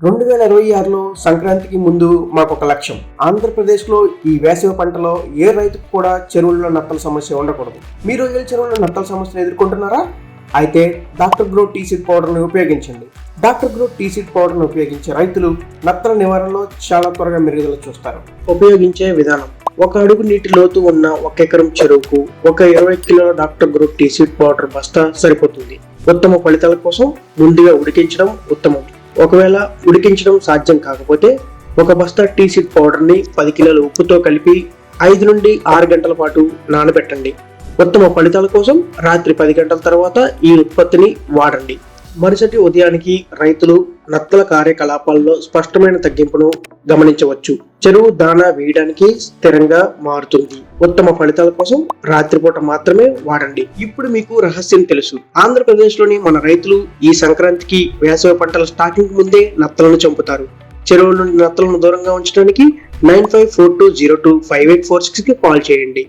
2026లో సంక్రాంతికి ముందు మాకు ఒక లక్ష్యం. ఆంధ్రప్రదేశ్లో ఈ వేసవి పంటలో ఏ రైతుకు కూడా చెరువుల్లో నత్తల సమస్య ఉండకూడదు. మీరు ఏ చెరువుల్లో నత్తల సమస్యను ఎదుర్కొంటున్నారా? అయితే డాక్టర్ గ్రో టీ సీడ్ పౌడర్ని ఉపయోగించండి. డాక్టర్ గ్రో టీ సీడ్ పౌడర్ని ఉపయోగించే రైతులు నత్తల నివారణలో చాలా త్వరగా మెరుగుదల చూస్తారు. ఉపయోగించే విధానం: 1 అడుగు నీటి లోతు ఉన్న 1 ఎకరం చెరువుకు 20 కిలోల doctor grow tea seed powder బస్తా సరిపోతుంది. ఉత్తమ ఫలితాల కోసం ముందుగా ఉడికించడం ఉత్తమం. ఒకవేళ ఉడికించడం సాధ్యం కాకపోతే 1 బస్తా టీ సీడ్ పౌడర్ ని 10 కిలోల ఉప్పుతో కలిపి 5 నుండి 6 గంటల పాటు నానబెట్టండి. ఉత్తమ ఫలితాల కోసం రాత్రి 10 గంటల తర్వాత ఈ ఉత్పత్తిని వాడండి. మరుసటి ఉదయానికి రైతులు నత్తల కార్యకలాపాల్లో స్పష్టమైన తగ్గింపును గమనించవచ్చు. చెరువు దానా వేయడానికి స్థిరంగా మారుతుంది. ఉత్తమ ఫలితాల కోసం రాత్రిపూట మాత్రమే వాడండి. ఇప్పుడు మీకు రహస్యం తెలుసు. ఆంధ్రప్రదేశ్లోని మన రైతులు ఈ సంక్రాంతికి వేసవి పంటల స్టాకింగ్ ముందే నత్తలను చంపుతారు. చెరువుల నుండి నత్తలను దూరంగా ఉంచడానికి 9542025846 కి కాల్ చేయండి.